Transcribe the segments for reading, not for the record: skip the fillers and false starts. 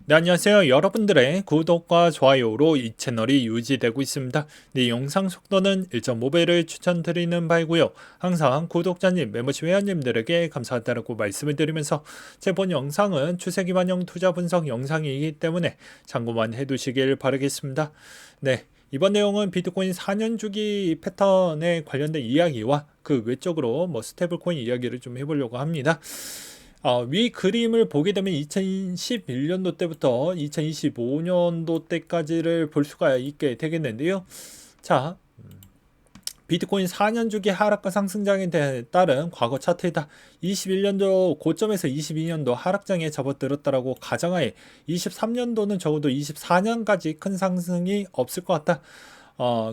네, 안녕하세요. 여러분들의 구독과 좋아요로 이 채널이 유지되고 있습니다. 네, 영상 속도는 1.5배를 추천드리는 바이고요. 항상 구독자님, 멤버십 회원님들에게 감사하다고 말씀을 드리면서 제 본 영상은 추세 기반형 투자 분석 영상이기 때문에 참고만 해두시길 바라겠습니다. 네, 이번 내용은 비트코인 4년 주기 패턴에 관련된 이야기와 그 외적으로 스테이블 코인 이야기를 좀 해보려고 합니다. 위 그림을 보게 되면 2011년도 때부터 2025년도 때까지를 볼 수가 있게 되겠는데요. 자, 비트코인 4년 주기 하락과 상승장에 따른 과거 차트이다. 21년도 고점에서 22년도 하락장에 접어들었다라고 가정하에 23년도는 적어도 24년까지 큰 상승이 없을 것 같다.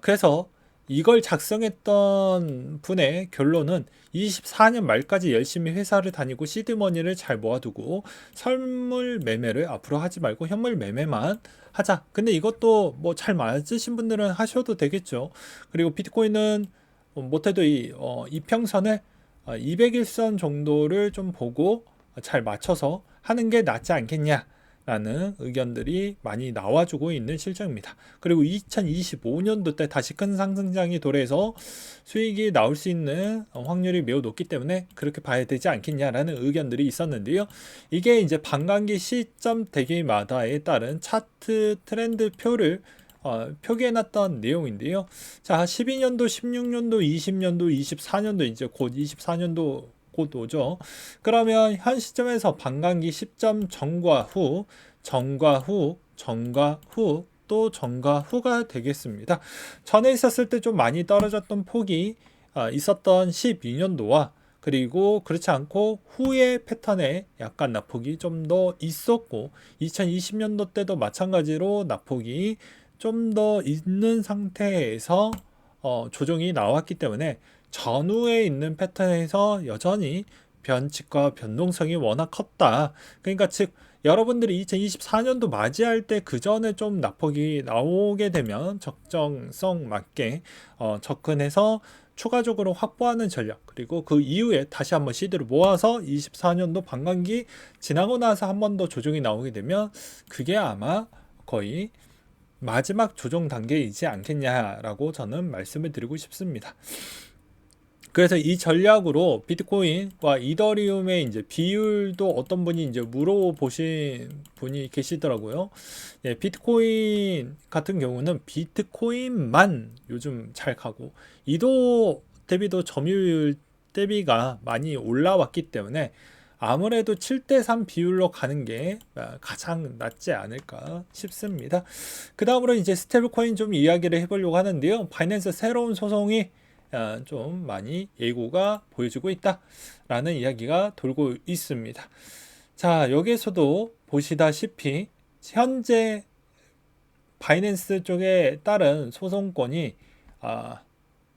그래서 이걸 작성했던 분의 결론은 24년 말까지 열심히 회사를 다니고 시드머니를 잘 모아두고 선물 매매를 앞으로 하지 말고 현물 매매만 하자. 근데 이것도 잘 맞으신 분들은 하셔도 되겠죠. 그리고 비트코인은 못해도 이평선을 200일선 정도를 좀 보고 잘 맞춰서 하는 게 낫지 않겠냐 라는 의견들이 많이 나와주고 있는 실정입니다. 그리고 2025년도 때 다시 큰 상승장이 도래해서 수익이 나올 수 있는 확률이 매우 높기 때문에 그렇게 봐야 되지 않겠냐라는 의견들이 있었는데요. 이게 이제 반감기 시점 대기마다에 따른 차트 트렌드 표를 표기해놨던 내용인데요. 자, 12년도, 16년도, 20년도, 24년도 이제 곧 24년도 곧 오죠. 그러면 현 시점에서 반감기 시점 전과 후, 전과 후, 전과 후, 또 전과 후가 되겠습니다. 전에 있었을 때 좀 많이 떨어졌던 폭이 있었던 12년도와 그리고 그렇지 않고 후의 패턴에 약간 낙폭이 좀 더 있었고 2020년도 때도 마찬가지로 낙폭이 좀 더 있는 상태에서 조정이 나왔기 때문에 전후에 있는 패턴에서 여전히 변칙과 변동성이 워낙 컸다. 그러니까 즉 여러분들이 2024년도 맞이할 때 그 전에 좀 낙폭이 나오게 되면 적정성 맞게 접근해서 추가적으로 확보하는 전략, 그리고 그 이후에 다시 한번 시드를 모아서 24년도 반감기 지나고 나서 한 번 더 조정이 나오게 되면 그게 아마 거의 마지막 조정 단계이지 않겠냐라고 저는 말씀을 드리고 싶습니다. 그래서 이 전략으로 비트코인과 이더리움의 이제 비율도 어떤 분이 이제 물어보신 분이 계시더라고요. 예, 비트코인 같은 경우는 비트코인만 요즘 잘 가고 이도 대비도 점유율 대비가 많이 올라왔기 때문에 아무래도 7대3 비율로 가는 게 가장 낫지 않을까 싶습니다. 그 다음으로 이제 스테이블코인 좀 이야기를 해보려고 하는데요. 바이낸스 새로운 소송이 좀 많이 예고가 보여지고 있다라는 이야기가 돌고 있습니다. 자, 여기에서도 보시다시피 현재 바이낸스 쪽에 따른 소송권이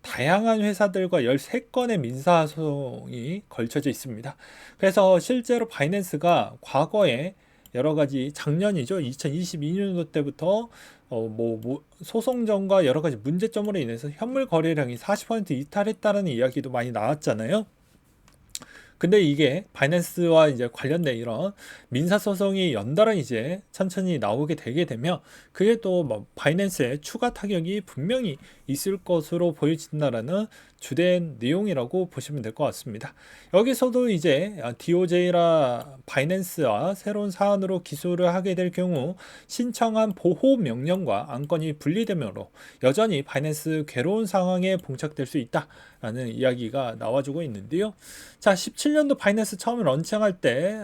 다양한 회사들과 13건의 민사소송이 걸쳐져 있습니다. 그래서 실제로 바이낸스가 과거에 여러 가지 작년이죠. 2022년도 때부터 소송전과 여러 가지 문제점으로 인해서 현물 거래량이 40% 이탈했다는 이야기도 많이 나왔잖아요. 근데 이게 바이낸스와 이제 관련된 이런 민사소송이 연달아 이제 천천히 나오게 되게 되면 그게 또 바이낸스에 추가 타격이 분명히 있을 것으로 보여진다라는 주된 내용이라고 보시면 될 것 같습니다. 여기서도 이제 DOJ라 바이낸스와 새로운 사안으로 기소를 하게 될 경우 신청한 보호 명령과 안건이 분리되므로 여전히 바이낸스 괴로운 상황에 봉착될 수 있다라는 이야기가 나와주고 있는데요. 자, 17년도 바이낸스 처음 런칭할 때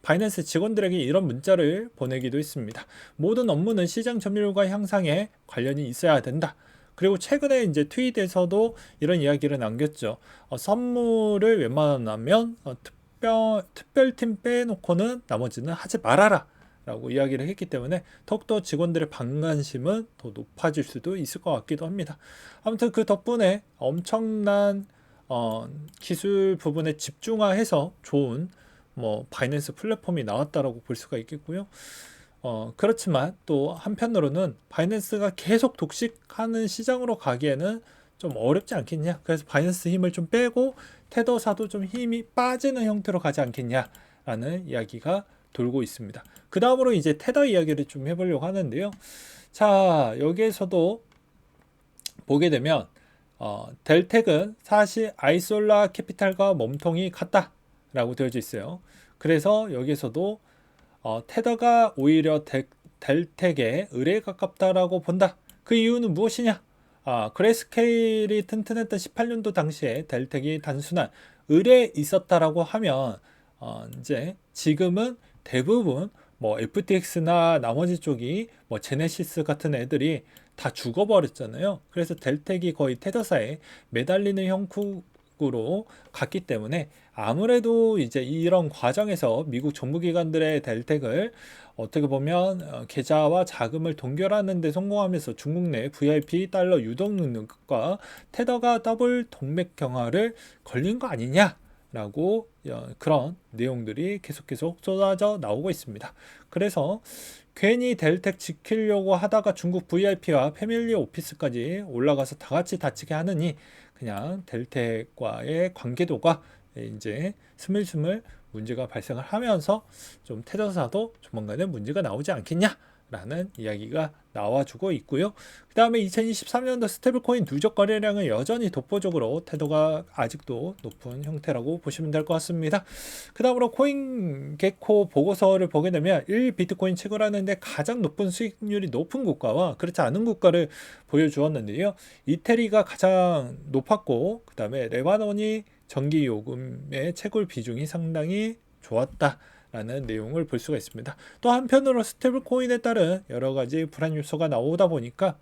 바이낸스 직원들에게 이런 문자를 보내기도 했습니다. 모든 업무는 시장 점유율과 향상에 관련이 있어야 된다. 그리고 최근에 이제 트윗에서도 이런 이야기를 남겼죠. 선물을 웬만하면 특별팀 빼놓고는 나머지는 하지 말아라. 라고 이야기를 했기 때문에 더욱더 직원들의 반관심은 더 높아질 수도 있을 것 같기도 합니다. 아무튼 그 덕분에 엄청난 기술 부분에 집중화해서 좋은 바이낸스 플랫폼이 나왔다라고 볼 수가 있겠고요. 그렇지만 또 한편으로는 바이낸스가 계속 독식하는 시장으로 가기에는 좀 어렵지 않겠냐. 그래서 바이낸스 힘을 좀 빼고 테더사도 좀 힘이 빠지는 형태로 가지 않겠냐라는 이야기가 돌고 있습니다. 그 다음으로 이제 테더 이야기를 좀 해보려고 하는데요. 자, 여기에서도 보게 되면 델텍은 사실 아이솔라 캐피탈과 몸통이 같다 라고 되어져 있어요. 그래서 여기서도 테더가 오히려 델텍의 을에 가깝다라고 본다. 그 이유는 무엇이냐? 그레스케일이 튼튼했던 18년도 당시에 델텍이 단순한 을에 있었다라고 하면 이제 지금은 대부분 뭐 FTX나 나머지 쪽이 뭐 제네시스 같은 애들이 다 죽어버렸잖아요. 그래서 델텍이 거의 테더사에 매달리는 형국으로 갔기 때문에 아무래도 이제 이런 과정에서 미국 정부기관들의 델텍을 어떻게 보면 계좌와 자금을 동결하는 데 성공하면서 중국 내 VIP 달러 유동 능력과 테더가 더블 동맥 경화를 걸린 거 아니냐? 라고 그런 내용들이 계속 쏟아져 나오고 있습니다. 그래서 괜히 델텍 지키려고 하다가 중국 VIP와 패밀리 오피스까지 올라가서 다 같이 다치게 하느니 그냥 델텍과의 관계도가 이제 스물스물 문제가 발생을 하면서 좀 테더사도 조만간에 문제가 나오지 않겠냐라는 이야기가 나와주고 있고요. 그 다음에 2023년도 스테이블코인 누적 거래량은 여전히 독보적으로 테더가 아직도 높은 형태라고 보시면 될 것 같습니다. 그 다음으로 코인게코 보고서를 보게 되면 1비트코인 채굴하는데 가장 높은 수익률이 높은 국가와 그렇지 않은 국가를 보여주었는데요. 이태리가 가장 높았고 그 다음에 레바논이 전기 요금의 채굴 비중이 상당히 좋았다. 라는 내용을 볼 수가 있습니다. 또 한편으로 스테이블 코인에 따른 여러 가지 불안 요소가 나오다 보니까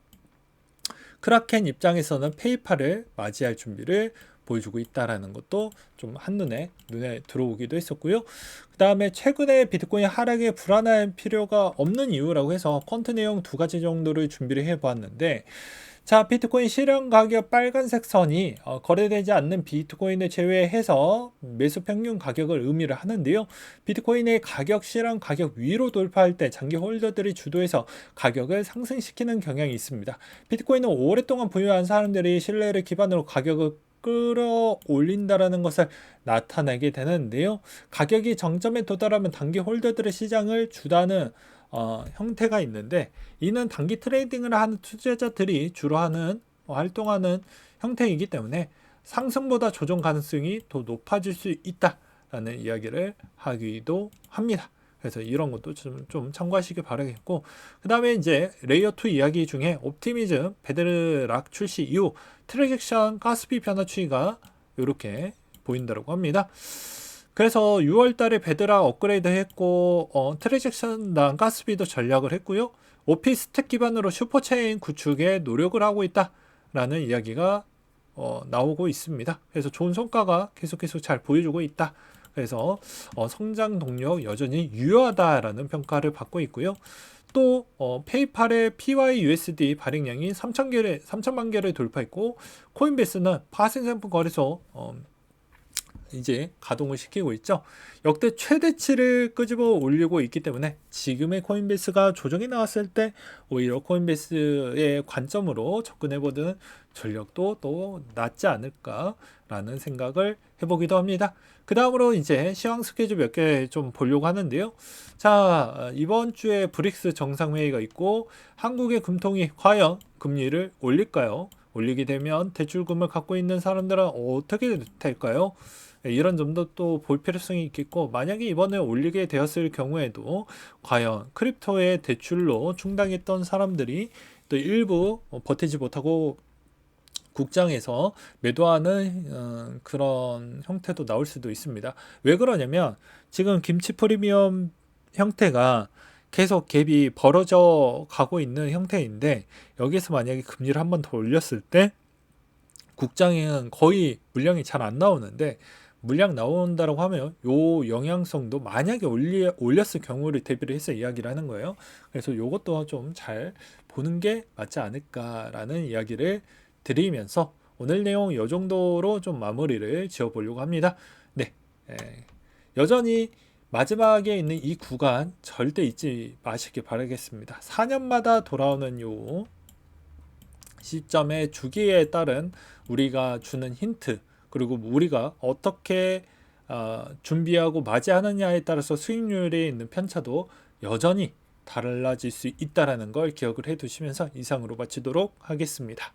크라켄 입장에서는 페이팔을 맞이할 준비를 보여주고 있다라는 것도 좀 한눈에 눈에 들어오기도 했었고요. 그 다음에 최근에 비트코인 하락에 불안할 필요가 없는 이유라고 해서 퀀트 내용 두 가지 정도를 준비를 해 보았는데, 자, 비트코인 실현 가격 빨간색 선이 거래되지 않는 비트코인을 제외해서 매수 평균 가격을 의미를 하는데요. 비트코인의 가격 실현 가격 위로 돌파할 때 장기 홀더들이 주도해서 가격을 상승시키는 경향이 있습니다. 비트코인은 오랫동안 보유한 사람들이 신뢰를 기반으로 가격을 끌어올린다라는 것을 나타내게 되는데요. 가격이 정점에 도달하면 단기 홀더들의 시장을 주다는 형태가 있는데, 이는 단기 트레이딩을 하는 투자자들이 주로 활동하는 형태이기 때문에 상승보다 조정 가능성이 더 높아질 수 있다라는 이야기를 하기도 합니다. 그래서 이런 것도 좀 참고하시길 바라겠고, 그 다음에 이제 레이어 2 이야기 중에 옵티미즘 베드락 출시 이후 트랜잭션 가스비 변화 추이가 이렇게 보인다고 합니다. 그래서 6월 달에 베드락 업그레이드 했고 트랜잭션당 가스비도 전략을 했고요. 오피스텍 기반으로 슈퍼체인 구축에 노력을 하고 있다라는 이야기가 나오고 있습니다. 그래서 좋은 성과가 계속 잘 보여주고 있다. 그래서 성장 동력 여전히 유효하다라는 평가를 받고 있고요. 또 페이팔의 PYUSD 발행량이 3천만 개를 돌파했고, 코인베이스는 파생상품 거래소 이제 가동을 시키고 있죠. 역대 최대치를 끄집어 올리고 있기 때문에 지금의 코인베이스가 조정이 나왔을 때 오히려 코인베이스의 관점으로 접근해보는 전력도 또 낫지 않을까라는 생각을 해보기도 합니다. 그 다음으로 이제 시황 스케줄 몇 개 좀 보려고 하는데요. 자, 이번 주에 브릭스 정상회의가 있고 한국의 금통이 과연 금리를 올릴까요? 올리게 되면 대출금을 갖고 있는 사람들은 어떻게 될까요? 이런 점도 또 볼 필요성이 있겠고, 만약에 이번에 올리게 되었을 경우에도 과연 크립토의 대출로 충당했던 사람들이 또 일부 버티지 못하고 국장에서 매도하는 그런 형태도 나올 수도 있습니다. 왜 그러냐면 지금 김치 프리미엄 형태가 계속 갭이 벌어져 가고 있는 형태인데, 여기서 만약에 금리를 한 번 더 올렸을 때 국장에는 거의 물량이 잘 안 나오는데, 물량 나온다고 하면 요 영향성도 만약에 올렸을 경우를 대비를 해서 이야기를 하는 거예요. 그래서 요것도 좀 잘 보는 게 맞지 않을까라는 이야기를 드리면서 오늘 내용 이 정도로 좀 마무리를 지어 보려고 합니다. 네, 여전히 마지막에 있는 이 구간 절대 잊지 마시길 바라겠습니다. 4년마다 돌아오는 요 시점의 주기에 따른 우리가 주는 힌트, 그리고 우리가 어떻게 준비하고 맞이하느냐에 따라서 수익률에 있는 편차도 여전히 달라질 수 있다라는 걸 기억을 해 두시면서 이상으로 마치도록 하겠습니다.